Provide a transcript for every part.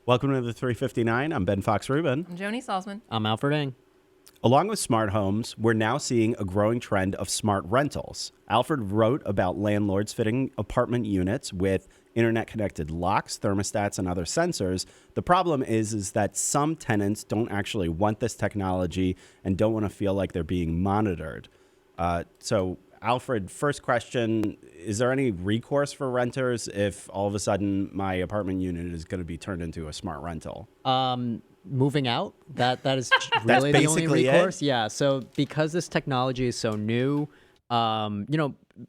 Welcome to the 359. I'm Ben Fox-Rubin. I'm Joni Salzman. I'm Alfred Ng. Along with smart homes, we're now seeing a growing trend of smart rentals. Alfred wrote about landlords fitting apartment units with internet-connected locks, thermostats, and other sensors. The problem is that some tenants don't actually want this technology and don't want to feel like they're being monitored. So, Alfred, first question, is there any recourse for renters if all of a sudden my apartment unit is going to be turned into a smart rental? Moving out, that is really the only basically recourse. it? Yeah. So because this technology is so new,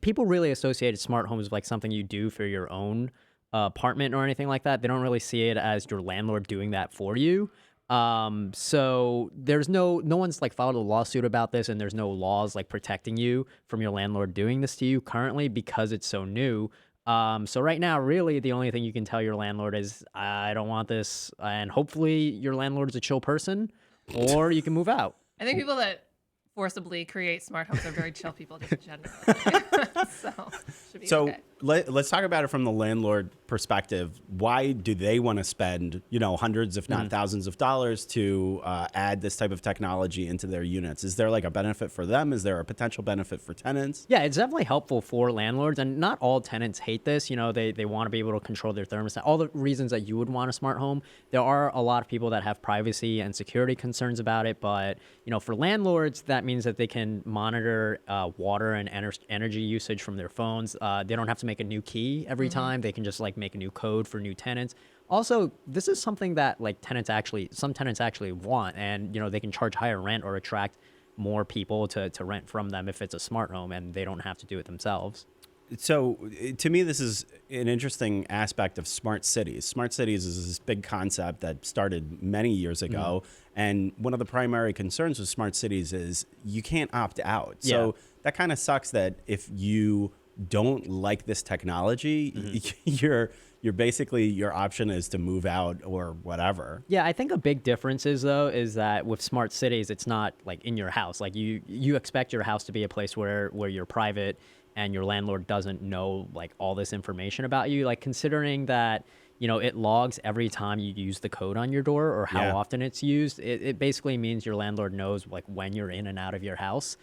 people really associated smart homes with like something you do for your own apartment or anything like that. They don't really see it as your landlord doing that for you. So there's no one's like filed a lawsuit about this, and there's no laws like protecting you from your landlord doing this to you currently because it's so new. So right now, really, the only thing you can tell your landlord is, I don't want this, and hopefully your landlord's a chill person, or you can move out. I think people that forcibly create smart homes are very chill people just generally. So, should be okay. Let's talk about it from the landlord perspective. Why do they want to spend, hundreds, if not thousands of dollars to add this type of technology into their units? Is there like a benefit for them? Is there a potential benefit for tenants? Yeah, it's definitely helpful for landlords, and not all tenants hate this. They want to be able to control their thermostat. All the reasons that you would want a smart home. There are a lot of people that have privacy and security concerns about it, but for landlords, that means that they can monitor water and energy usage from their phones. They don't have to make a new key every time. They can just like make a new code for new tenants. Also, this is something that like some tenants actually want, and they can charge higher rent or attract more people to rent from them if it's a smart home and they don't have to do it themselves. So to me, this is an interesting aspect of smart cities. Smart cities is this big concept that started many years ago. And one of the primary concerns with smart cities is you can't opt out. So that kind of sucks that if you don't like this technology, you're basically, your option is to move out or whatever. Yeah, I think a big difference is that with smart cities, it's not like in your house. Like you expect your house to be a place where you're private and your landlord doesn't know like all this information about you. Like considering that, it logs every time you use the code on your door or how often it's used. It basically means your landlord knows like when you're in and out of your house.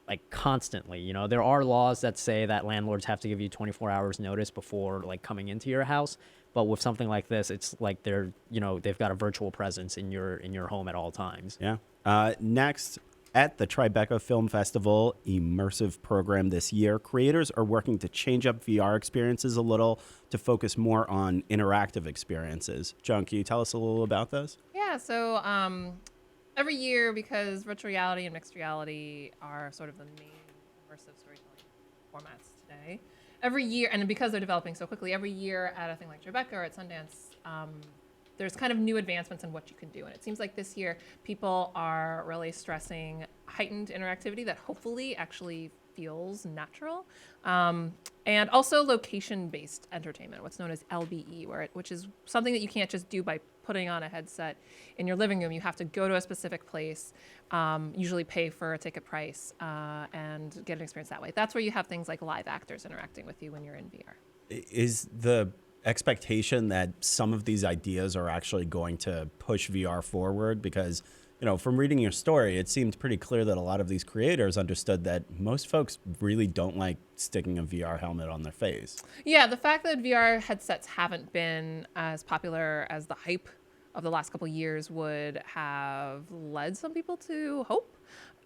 Like constantly, there are laws that say that landlords have to give you 24 hours notice before like coming into your house. But with something like this, it's like they've got a virtual presence in your home at all times. Yeah. Next, at the Tribeca Film Festival immersive program this year, creators are working to change up VR experiences a little to focus more on interactive experiences. John, can you tell us a little about this? Yeah, so every year, because virtual reality and mixed reality are sort of the main immersive storytelling formats today, every year, and because they're developing so quickly, every year at a thing like Tribeca or at Sundance, there's kind of new advancements in what you can do. And it seems like this year, people are really stressing heightened interactivity that hopefully actually feels natural. And also location-based entertainment, what's known as LBE, which is something that you can't just do by putting on a headset in your living room. You have to go to a specific place, usually pay for a ticket price, and get an experience that way. That's where you have things like live actors interacting with you when you're in VR. Is the expectation that some of these ideas are actually going to push VR forward? Because from reading your story, it seemed pretty clear that a lot of these creators understood that most folks really don't like sticking a VR helmet on their face. Yeah, the fact that VR headsets haven't been as popular as the hype of the last couple of years would have led some people to hope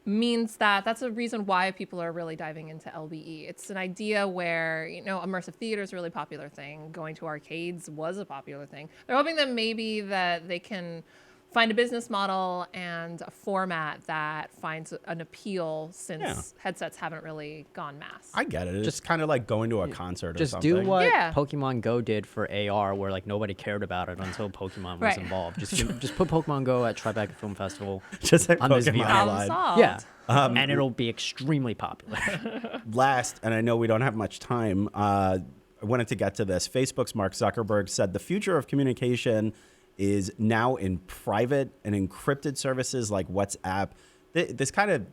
means that that's a reason why people are really diving into LBE. It's an idea where, immersive theater is a really popular thing. Going to arcades was a popular thing. They're hoping that maybe that they can find a business model and a format that finds an appeal since headsets haven't really gone mass. I get it. It's just kind of like going to a concert or something. Just do what Pokemon Go did for AR, where like nobody cared about it until Pokemon was involved. Just put Pokemon Go at Tribeca Film Festival. Just like on Pokemon this VR. Online. Yeah. And it'll be extremely popular. Last, and I know we don't have much time, I wanted to get to this. Facebook's Mark Zuckerberg said the future of communication is now in private and encrypted services like WhatsApp. This kind of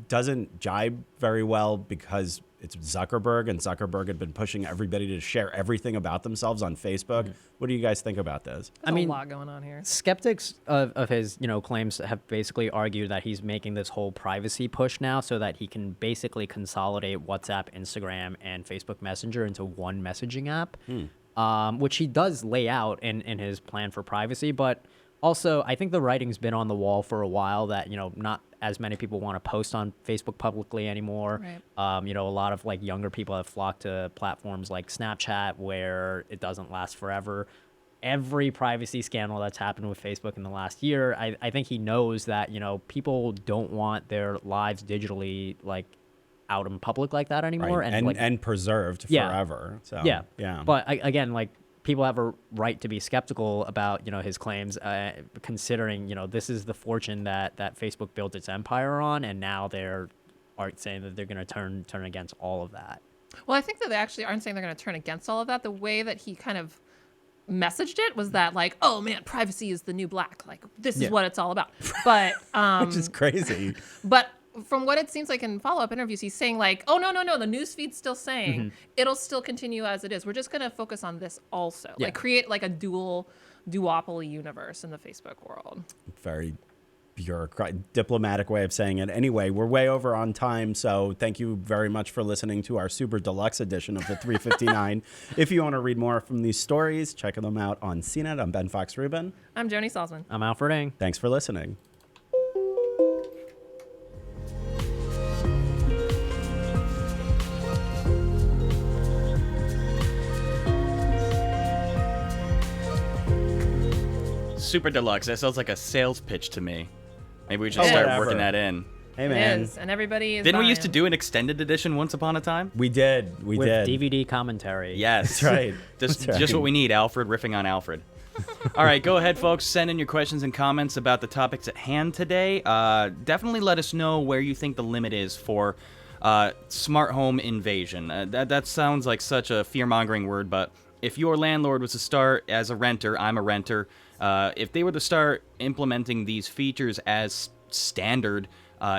doesn't jibe very well because it's Zuckerberg, and Zuckerberg had been pushing everybody to share everything about themselves on Facebook. What do you guys think about this? There's a lot going on here. Skeptics of his, claims have basically argued that he's making this whole privacy push now so that he can basically consolidate WhatsApp, Instagram, and Facebook Messenger into one messaging app, which he does lay out in his plan for privacy. But also, I think the writing's been on the wall for a while that, not as many people want to post on Facebook publicly anymore. Right. A lot of younger people have flocked to platforms like Snapchat where it doesn't last forever. Every privacy scandal that's happened with Facebook in the last year, I think he knows that, people don't want their lives digitally out in public like that anymore. Right. And preserved forever. So, yeah. But again, people have a right to be skeptical about, his claims, considering, this is the fortune that Facebook built its empire on. And now they're saying that they're going to turn against all of that. Well, I think that they actually aren't saying they're going to turn against all of that. The way that he kind of messaged it was that oh man, privacy is the new black. This is what it's all about. But which is crazy. But from what it seems like in follow-up interviews, he's saying oh no, the news feed's still saying it'll still continue as it is. We're just going to focus on this also. Create a duopoly universe in the Facebook world. Very diplomatic way of saying it. Anyway, we're way over on time, so thank you very much for listening to our super deluxe edition of the 359. If you want to read more from these stories, check them out on CNET. I'm Ben Fox Rubin. I'm Joni Salzman. I'm Alfred Ng. Thanks for listening. Super deluxe. That sounds like a sales pitch to me. Maybe we should start whatever. working that in. Hey, man. It is, and everybody is Didn't we buying. used to do an extended edition once upon a time? We did. We With did. DVD commentary. Yes. That's right. Just That's right. what we need, Alfred riffing on Alfred. All right, go ahead, folks. Send in your questions and comments about the topics at hand today. Definitely let us know where you think the limit is for smart home invasion. That sounds like such a fear-mongering word, but if your landlord was to start as a renter, I'm a renter, if they were to start implementing these features as standard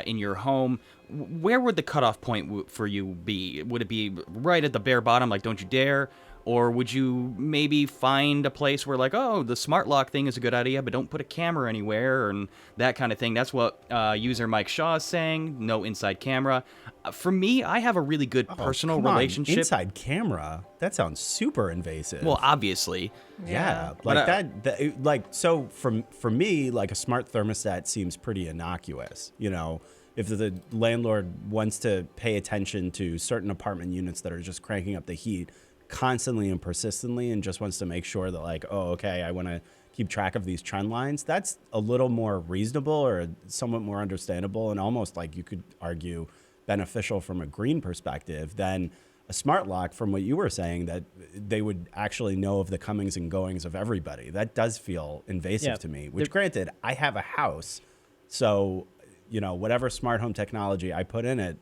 in your home, where would the cutoff point for you be? Would it be right at the bare bottom, like don't you dare? Or would you maybe find a place where the smart lock thing is a good idea, but don't put a camera anywhere and that kind of thing? That's what user Mike Shaw is saying, no inside camera. For me, I have a really good personal relationship. Inside camera? That sounds super invasive. Well, obviously. Yeah, But, so for me, a smart thermostat seems pretty innocuous. If the landlord wants to pay attention to certain apartment units that are just cranking up the heat constantly and persistently and just wants to make sure that I want to keep track of these trend lines, that's a little more reasonable or somewhat more understandable and almost you could argue beneficial from a green perspective than a smart lock from what you were saying that they would actually know of the comings and goings of everybody. That does feel invasive to me, which granted, I have a house. So, whatever smart home technology I put in it,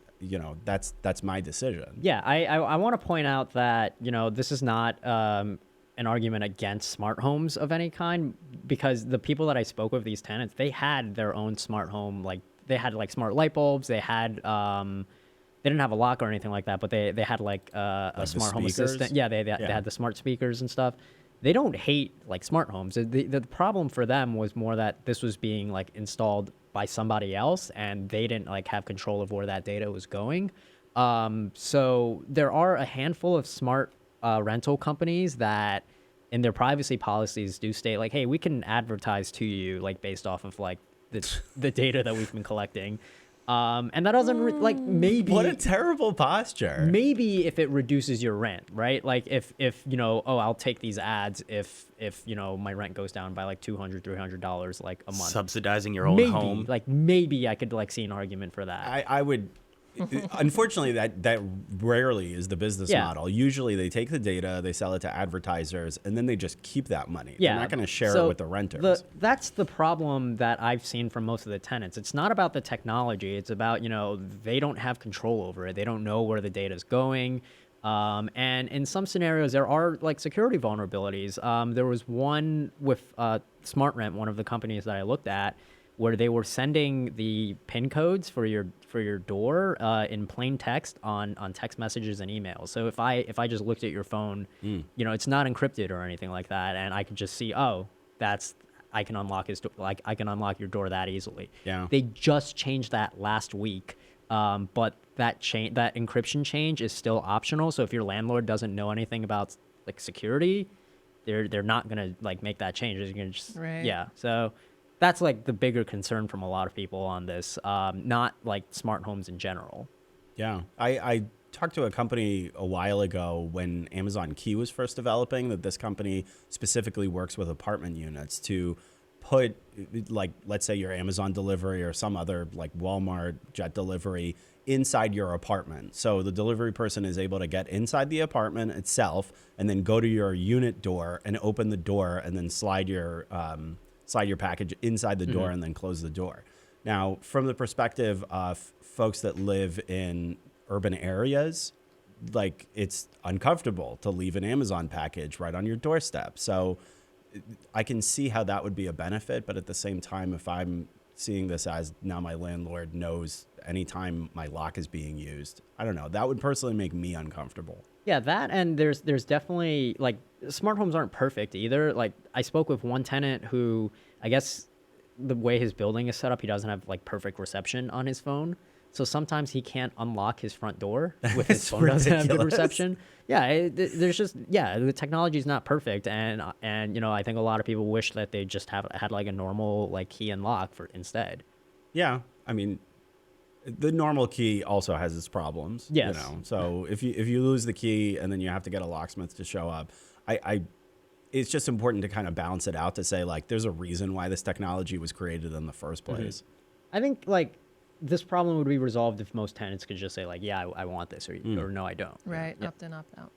that's my decision. Yeah, I want to point out that, this is not an argument against smart homes of any kind, because the people that I spoke with, these tenants, they had their own smart home. They had smart light bulbs. They had, they didn't have a lock or anything like that, but they had a smart home assistant. Yeah, they had the smart speakers and stuff. They don't hate smart homes. The problem for them was more that this was being installed by somebody else and they didn't have control of where that data was going. So there are a handful of smart rental companies that in their privacy policies do state hey, we can advertise to you based off of the data that we've been collecting. And that doesn't maybe. What a terrible posture. Maybe if it reduces your rent, right? If I'll take these ads if my rent goes down by $200, $300 a month. Subsidizing your own home. Maybe I could see an argument for that. I would. Unfortunately, that rarely is the business model. Usually they take the data, they sell it to advertisers, and then they just keep that money. They're not going to share it with the renters. That's the problem that I've seen from most of the tenants. It's not about the technology. It's about, they don't have control over it. They don't know where the data is going. And in some scenarios, there are security vulnerabilities. There was one with SmartRent, one of the companies that I looked at, where they were sending the PIN codes for for your door in plain text on text messages and emails. So if I just looked at your phone, it's not encrypted or anything like that, and I could just see, I can unlock I can unlock your door that easily. Yeah. They just changed that last week. But that encryption change is still optional. So if your landlord doesn't know anything about like security, they're not gonna like make that change. They're gonna just Right. yeah. So that's like the bigger concern from a lot of people on this. Not like smart homes in general. Yeah. I talked to a company a while ago when Amazon Key was first developing that this company specifically works with apartment units to put, like, let's say your Amazon delivery or some other like Walmart jet delivery inside your apartment. So the delivery person is able to get inside the apartment itself and then go to your unit door and open the door and then slide your package inside the door and then close the door. Now, from the perspective of folks that live in urban areas, like, it's uncomfortable to leave an Amazon package right on your doorstep. So I can see how that would be a benefit, but at the same time, if I'm seeing this as now my landlord knows anytime my lock is being used, I don't know, that would personally make me uncomfortable. Yeah, that, and there's definitely, like, smart homes aren't perfect either. Like, I spoke with one tenant who, I guess the way his building is set up, he doesn't have like perfect reception on his phone. So sometimes he can't unlock his front door with his phone doesn't have good reception. Yeah, the technology is not perfect, and I think a lot of people wish that they just had like a normal like key and lock for instead. Yeah, I mean, the normal key also has its problems. Yes. So if you lose the key and then you have to get a locksmith to show up, it's just important to kind of balance it out to say, like, there's a reason why this technology was created in the first place. I think like this problem would be resolved if most tenants could just say like, yeah, I want this, or no, I don't. Right. Opt in, opt out.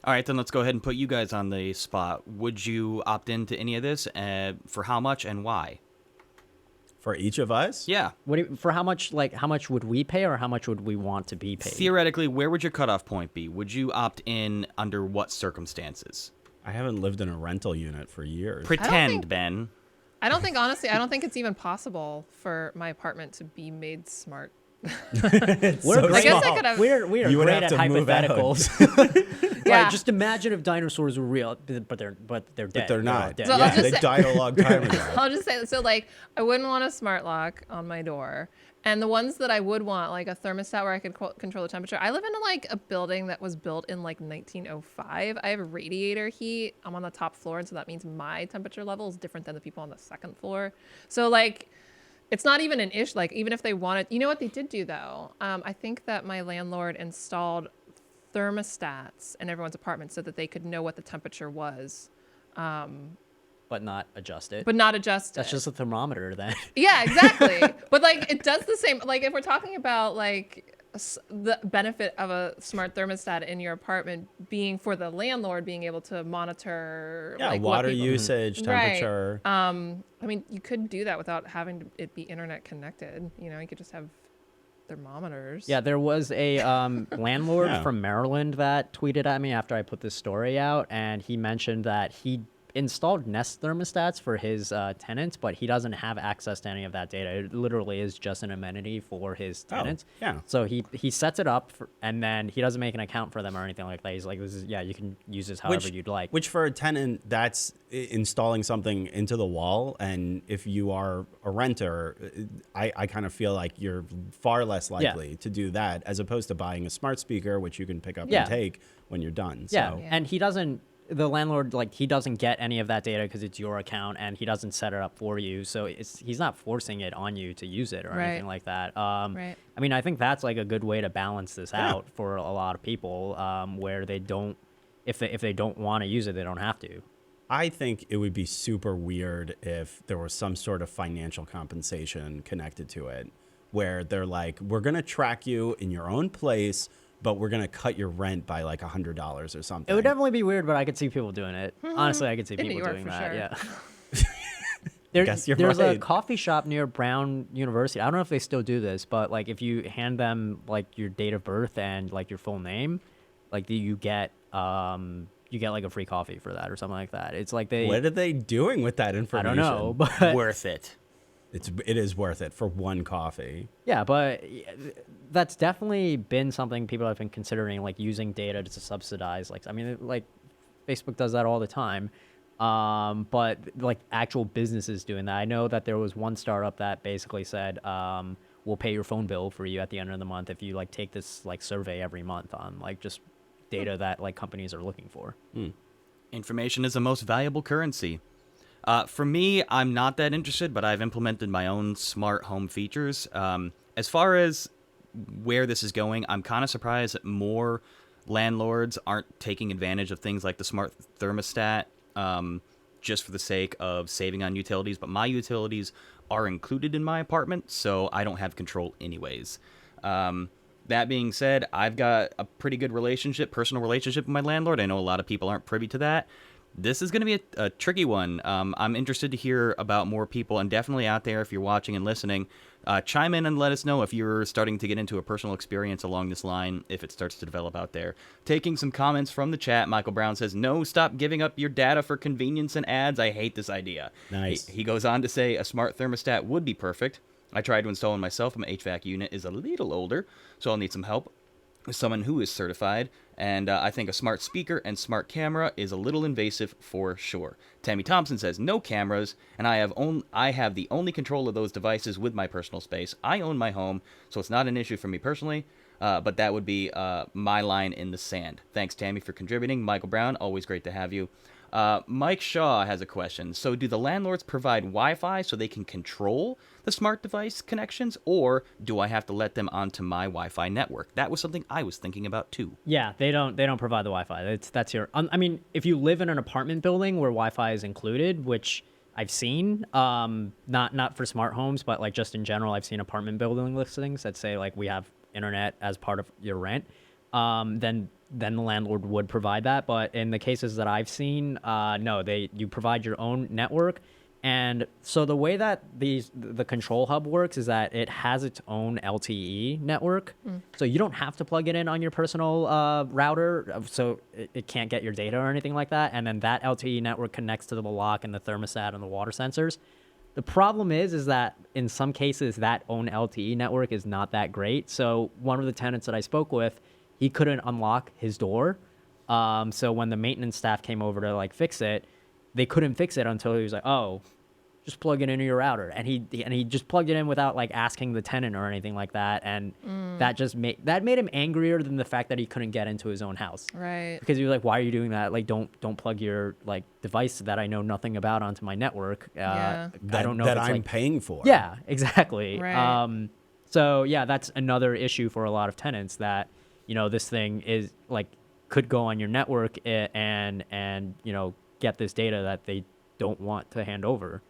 All right, then let's go ahead and put you guys on the spot. Would you opt into any of this? For how much and why? For each of us? Yeah. For how much? Like, how much would we pay, or how much would we want to be paid? Theoretically, where would your cutoff point be? Would you opt in under what circumstances? I haven't lived in a rental unit for years. Pretend, Ben. Honestly, I don't think it's even possible for my apartment to be made smart. We're I guess I could have. We're You would great have at to move out. hypotheticals. Yeah. Right, just imagine if dinosaurs were real, but they're dead. But they're not. dead. So Yeah, I'll just they say- died a long time ago. I'll just say, so like, I wouldn't want a smart lock on my door. And the ones that I would want, like a thermostat where I could control the temperature. I live in like a building that was built in like 1905. I have radiator heat. I'm on the top floor, and so that means my temperature level is different than the people on the second floor. So like, it's not even an issue. Like, even if they wanted, you know what they did do though? I think that my landlord installed thermostats in everyone's apartment so that they could know what the temperature was, But not adjust it. but not adjust That's it. just a thermometer then. Yeah, exactly. But like, it does the same. Like, if we're talking about like the benefit of a smart thermostat in your apartment being for the landlord being able to monitor, Yeah, like, what water people- usage, Right. temperature. I mean, you could do that without having it be internet connected. You know, you could just have thermometers. Yeah, there was a landlord Yeah. from Maryland that tweeted at me after I put this story out, and he mentioned that he installed Nest thermostats for his tenants, but he doesn't have access to any of that data. It literally is just an amenity for his tenants. yeah. So he sets it up, and then he doesn't make an account for them or anything like that. He's like, "This is you can use this however you'd like." Which for a tenant, that's installing something into the wall. And if you are a renter, I kind of feel like you're far less likely to do that as opposed to buying a smart speaker, which you can pick up and take when you're done. Yeah, So. and he doesn't. The landlord, like, he doesn't get any of that data because it's your account, and he doesn't set it up for you. So he's not forcing it on you to use it or Right. anything like that. Right. I mean, I think that's like a good way to balance this out for a lot of people, where they don't, if they don't want to use it, they don't have to. I think it would be super weird if there was some sort of financial compensation connected to it, where they're like, we're going to track you in your own place, but we're going to cut your rent by like $100 or something. It would definitely be weird, but I could see people doing it. Honestly, I could see In New people York, doing for that. sure. Yeah. Guess you're There's a right. coffee shop near Brown University. I don't know if they still do this, but like if you hand them like your date of birth and like your full name, like you get like a free coffee for that or something like that. It's like What are they doing with that I information? don't know, but Worth it. it is worth it for one coffee. Yeah, but that's definitely been something people have been considering, like using data to subsidize. Like, I mean, like Facebook does that all the time. But like actual businesses doing that. I know that there was one startup that basically said, we'll pay your phone bill for you at the end of the month if you like take this like survey every month on like just data that like companies are looking for. Information is the most valuable currency. For me, I'm not that interested, but I've implemented my own smart home features. As far as where this is going, I'm kind of surprised that more landlords aren't taking advantage of things like the smart thermostat, just for the sake of saving on utilities. But my utilities are included in my apartment, so I don't have control anyways. That being said, I've got a pretty good personal relationship with my landlord. I know a lot of people aren't privy to that. This is going to be a tricky one. I'm interested to hear about more people, and definitely out there, if you're watching and listening, chime in and let us know if you're starting to get into a personal experience along this line, if it starts to develop out there. Taking some comments from the chat, Michael Brown says, no, stop giving up your data for convenience and ads. I hate this idea. Nice. He goes on to say a smart thermostat would be perfect. I tried to install one myself, but my HVAC unit is a little older, so I'll need some help with someone who is certified, and I think a smart speaker and smart camera is a little invasive for sure. Tammy Thompson says, no cameras, and I have the only control of those devices with my personal space. I own my home, so it's not an issue for me personally, but that would be my line in the sand. Thanks, Tammy, for contributing. Michael Brown, always great to have you. Mike Shaw has a question. So do the landlords provide Wi-Fi so they can control the smart device connections, or do I have to let them onto my Wi-Fi network? That was something I was thinking about too. Yeah, they don't provide the Wi-Fi. That's your. I mean, if you live in an apartment building where Wi-Fi is included, which I've seen, not for smart homes, but like just in general, I've seen apartment building listings that say like we have internet as part of your rent. Then the landlord would provide that. But in the cases that I've seen, no, you provide your own network. And so the way that the control hub works is that it has its own LTE network. So you don't have to plug it in on your personal router, so it can't get your data or anything like that. And then that LTE network connects to the lock and the thermostat and the water sensors. The problem is that in some cases that own LTE network is not that great. So one of the tenants that I spoke with, he couldn't unlock his door. So when the maintenance staff came over to like fix it, they couldn't fix it until he was like, oh, just plug it into your router. And he just plugged it in without like asking the tenant or anything like that. And that made him angrier than the fact that he couldn't get into his own house. Right. Because he was like, why are you doing that? Like, don't plug your like device that I know nothing about onto my network. Yeah. I don't know that if it's, I'm like, paying for. Yeah, exactly. Right. So yeah, that's another issue for a lot of tenants that, this thing is like could go on your network and get this data that they don't want to hand over.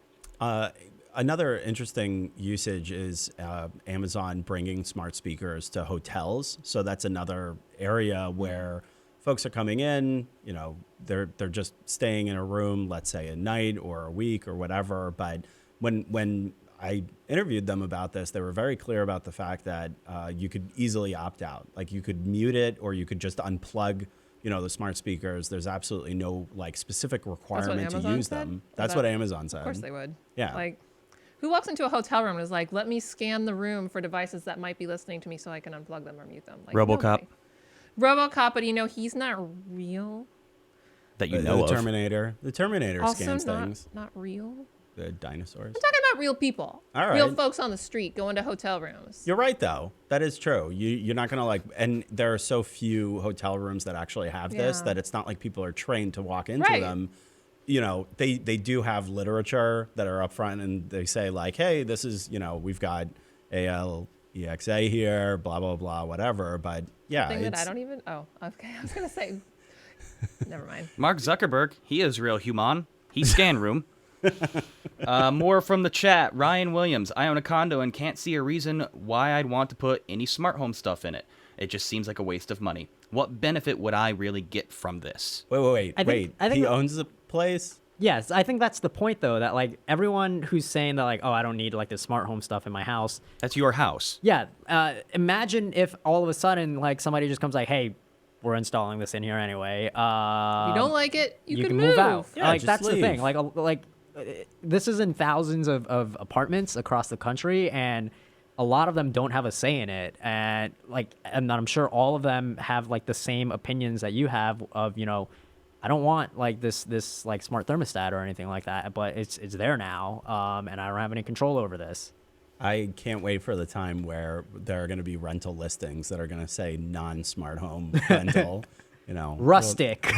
Another interesting usage is Amazon bringing smart speakers to hotels. So that's another area where folks are coming in, they're just staying in a room, let's say a night or a week or whatever. But when I interviewed them about this, they were very clear about the fact that you could easily opt out. Like you could mute it or you could just unplug the smart speakers. There's absolutely no like specific requirement to use them. That's what Amazon said. Of course they would. Yeah. Like, who walks into a hotel room and is like, let me scan the room for devices that might be listening to me so I can unplug them or mute them? Like, RoboCop. Nobody. RoboCop, but he's not real. That you The know of. Terminator. The Terminator Also scans things. not real. The dinosaurs. I'm talking about real people. All right. Real folks on the street going to hotel rooms. You're right, though. That is true. You're not going to and there are so few hotel rooms that actually have this Yeah. that it's not like people are trained to walk into Right. them. They do have literature that are up front and they say like, hey, this is, we've got ALEXA here, blah, blah, blah, whatever. But yeah. Thing that I don't even, okay. I was going to say, never mind. Mark Zuckerberg, he is real human. He scan room. More from the chat. Ryan Williams, I own a condo and can't see a reason why I'd want to put any smart home stuff in it. It just seems like a waste of money. What benefit would I really get from this? Wait. I think He owns the place? Yes, I think that's the point though, that like everyone who's saying that like, oh, I don't need like the smart home stuff in my house. That's your house. Yeah. Imagine if all of a sudden like somebody just comes like, hey, we're installing this in here anyway. If you don't like it, you can move out. Yeah, Like just that's the thing. leave. Like this is in thousands of apartments across the country, and a lot of them don't have a say in it. And I'm sure all of them have like the same opinions that you have of, I don't want like this like smart thermostat or anything like that, but it's there now, and I don't have any control over this. I can't wait for the time where there are going to be rental listings that are going to say non-smart home rental. Rustic.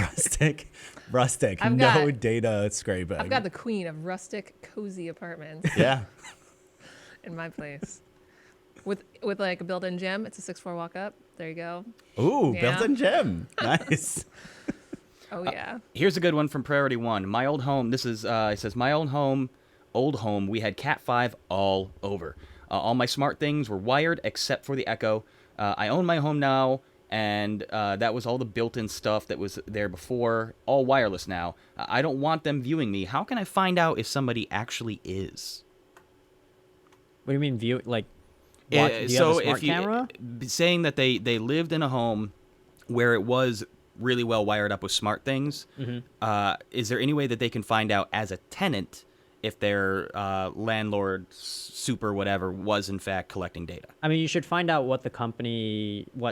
Rustic. I've No got- data scraping. I've got the queen of rustic, cozy apartments Yeah. in my place. With like a built-in gym. It's a 6'4" walk up. There you go. Ooh, Yeah. built-in gym. Nice. Oh yeah. Here's a good one from Priority 1. My old home, this is, it says, my old home, we had Cat 5 all over. All my smart things were wired except for the Echo. I own my home now, and that was all the built-in stuff that was there before, all wireless now. I don't want them viewing me. How can I find out if somebody actually is? What do you mean view? Like, do you have a smart camera? Saying that they lived in a home where it was really well wired up with smart things, is there any way that they can find out as a tenant if their landlord, super whatever, was in fact collecting data? I mean, you should find out what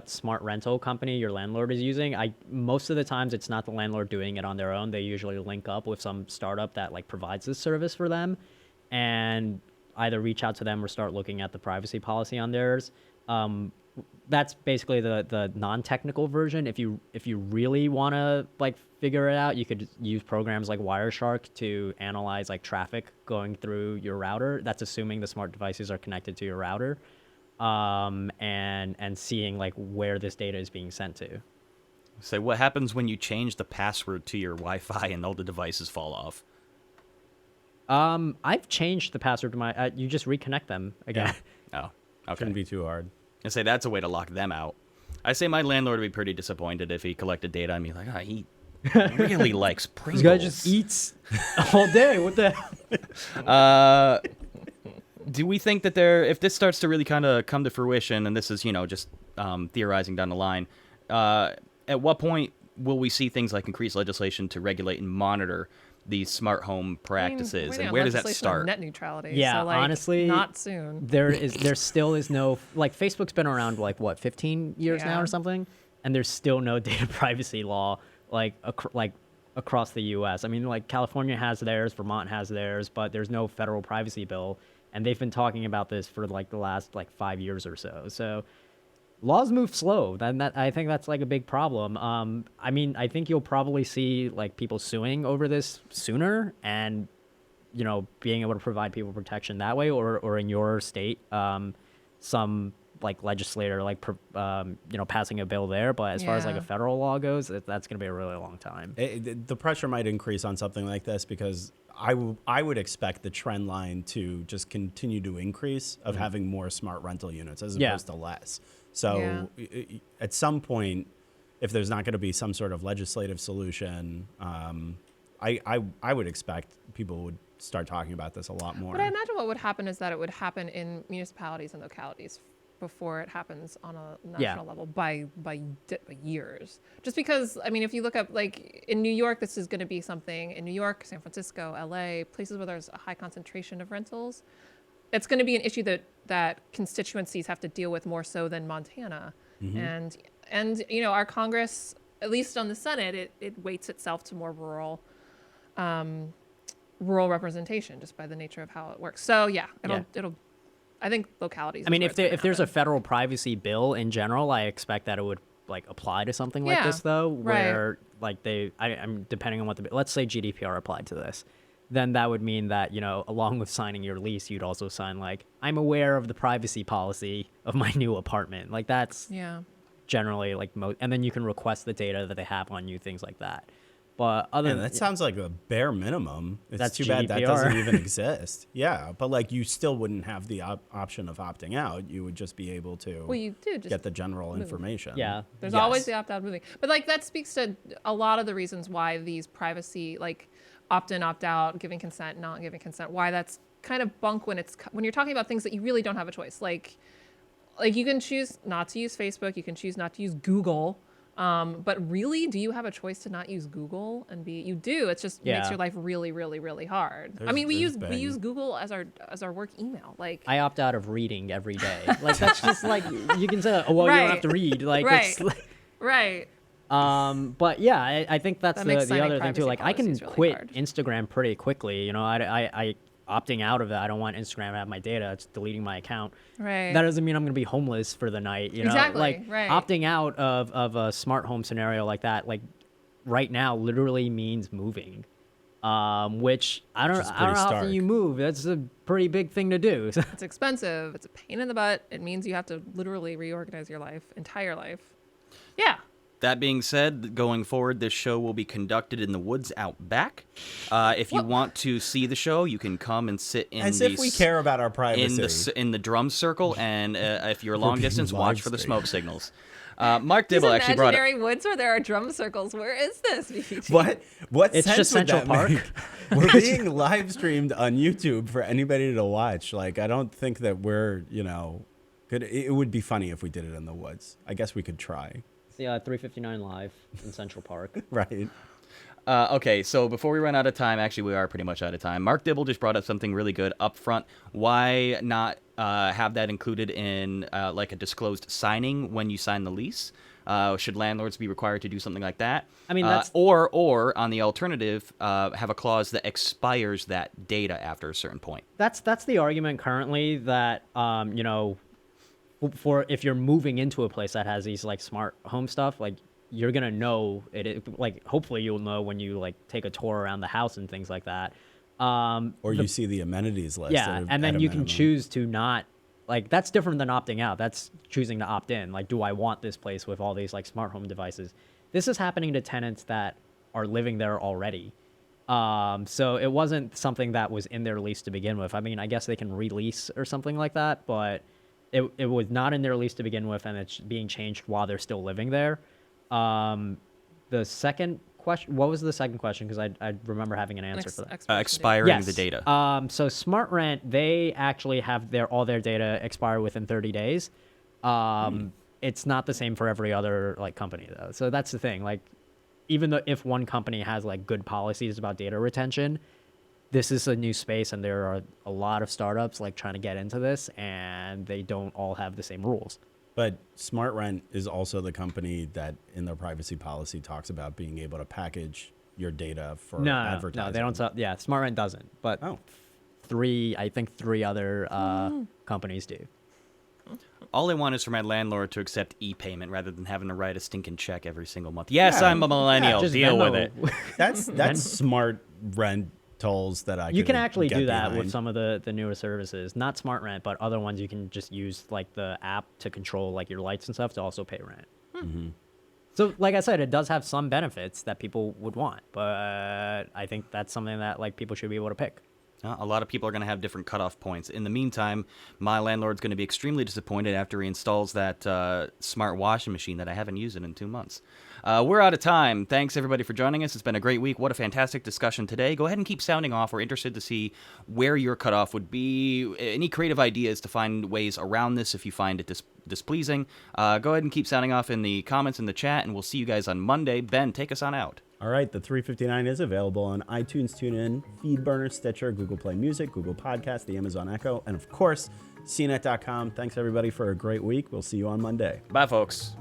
smart rental company your landlord is using. Most of the times it's not the landlord doing it on their own. They usually link up with some startup that like provides this service for them, and either reach out to them or start looking at the privacy policy on theirs. That's basically the non-technical version. If you really want to like figure it out, you could use programs like Wireshark to analyze like traffic going through your router. That's assuming the smart devices are connected to your router, and seeing like where this data is being sent to. Say, what happens when you change the password to your Wi-Fi and all the devices fall off? I've changed the password to my. You just reconnect them again. Oh, okay. Shouldn't be too hard. I say that's a way to lock them out. I say my landlord would be pretty disappointed if he collected data on me. Like, he really likes Pringles. This guy just eats all day. What the hell? Do we think that if this starts to really kind of come to fruition, and this is, just theorizing down the line, at what point will we see things like increased legislation to regulate and monitor these smart home practices, and where does that start? Net neutrality. Yeah, so, like, honestly, not soon. There still is no, like, Facebook's been around like what 15 years now Yeah. or something, and there's still no data privacy law like across the U.S. I mean, like California has theirs, Vermont has theirs, but there's no federal privacy bill, and they've been talking about this for like the last like 5 years or so. So laws move slow. I think that's like a big problem. I mean, I think you'll probably see like people suing over this sooner, and being able to provide people protection that way, or in your state, some like legislator like passing a bill there. But as far as like a Yeah. federal law goes, that's going to be a really long time. The pressure might increase on something like this because I would expect the trend line to just continue to increase of having more smart rental units as opposed to less. So at some point, if there's not going to be some sort of legislative solution, I would expect people would start talking about this a lot more. But I imagine what would happen is that it would happen in municipalities and localities before it happens on a national level by years. Just because, I mean, if you look up, like in New York, this is going to be something. In New York, San Francisco, LA, places where there's a high concentration of rentals, it's going to be an issue that constituencies have to deal with more so than Montana. And our Congress, at least on the Senate, it weights itself to more rural representation just by the nature of how it works. So it'll I think localities. I mean, if there's a federal privacy bill in general, I expect that it would like apply to something like this, though, where like I'm depending on what let's say GDPR applied to this, then that would mean that along with signing your lease, you'd also sign like, I'm aware of the privacy policy of my new apartment. Like that's generally like and then you can request the data that they have on you, things like that. But that sounds like a bare minimum. It's too GDPR. bad that doesn't even exist. Yeah, but like you still wouldn't have the option of opting out. You would just be able to you do just get the general information. Yeah. There's always the opt-out moving. But like that speaks to a lot of the reasons why these privacy, like opt-in, opt-out, giving consent, not giving consent, why that's kind of bunk when you're talking about things that you really don't have a choice. Like you can choose not to use Facebook, you can choose not to use Google. But really, do you have a choice to not use Google and be? You do. It just makes Yeah. your life really, really, really hard. I There's- mean, we there's use we use Google as our work email. Like, I opt out of reading every day. Like that's just like you can say, oh, well, you don't have to Right. read. Like Right. it's like, right. but yeah, I think that's That makes the signing other thing too. privacy Like I can policies really quit hard. Instagram pretty quickly. You know, I opting out of it. I don't want Instagram to have my data. It's deleting my account. Right. That doesn't mean I'm gonna be homeless for the night. You know, Exactly, like right. opting out of a smart home scenario like that, like right now, literally means moving. Which I don't Which is know how pretty often you stark. move. That's a pretty big thing to do. It's expensive. It's a pain in the butt. It means you have to literally reorganize your entire life. Yeah. That being said, going forward, this show will be conducted in the woods out back. If you want to see the show, you can come and sit in As the if we care about our privacy. in the drum circle, and if you're long being distance, watch for the live-streamed. smoke signals. Mark These Dibble actually brought imaginary woods where there are drum circles. Where is this? BT? What It's sense just would Central that Park. make? We're being live streamed on YouTube for anybody to watch. Like, I don't think that we're, good. It would be funny if we did it in the woods. I guess we could try. Yeah, 359 live in Central Park. Right. Okay, so before we run out of time, actually we are pretty much out of time. Mark Dibble just brought up something really good up front. Why not have that included in like a disclosed signing when you sign the lease? Should landlords be required to do something like that? I mean, that's or on the alternative, have a clause that expires that data after a certain point. that's the argument currently that for if you're moving into a place that has these like smart home stuff, like you're gonna know like hopefully you'll know when you like take a tour around the house and things like that. Or you see the amenities list. Yeah, and then at a you can minimum. choose to not like that's different than opting out. That's choosing to opt in. Like, do I want this place with all these like smart home devices? This is happening to tenants that are living there already. So it wasn't something that was in their lease to begin with. I mean, I guess they can release or something like that, but it was not in their lease to begin with, and it's being changed while they're still living there. The second question, what was the second question? Because I remember having an answer for that. Expiring the data. So SmartRent, they actually have all their data expire within 30 days. It's not the same for every other like company though. So that's the thing. Like, even though if one company has like good policies about data retention, this is a new space and there are a lot of startups like trying to get into this and they don't all have the same rules. But SmartRent is also the company that in their privacy policy talks about being able to package your data for advertising. No, they don't. Yeah, SmartRent doesn't. But Oh. I think three other companies do. All I want is for my landlord to accept e-payment rather than having to write a stinking check every single month. Yes, Yeah, I'm a millennial. Just Deal with Venmo. it. That's smart rentals that I You could can actually get do that behind. with some of the newer services. Not SmartRent, but other ones you can just use like the app to control like your lights and stuff to also pay rent. Mm-hmm. So like I said, it does have some benefits that people would want, but I think that's something that like people should be able to pick. A lot of people are going to have different cutoff points. In the meantime, my landlord's going to be extremely disappointed after he installs that smart washing machine that I haven't used in 2 months. We're out of time. Thanks, everybody, for joining us. It's been a great week. What a fantastic discussion today. Go ahead and keep sounding off. We're interested to see where your cutoff would be. Any creative ideas to find ways around this if you find it displeasing. Go ahead and keep sounding off in the comments in the chat, and we'll see you guys on Monday. Ben, take us on out. All right, the 359 is available on iTunes, TuneIn, FeedBurner, Stitcher, Google Play Music, Google Podcast, the Amazon Echo, and of course, CNET.com. Thanks, everybody, for a great week. We'll see you on Monday. Bye, folks.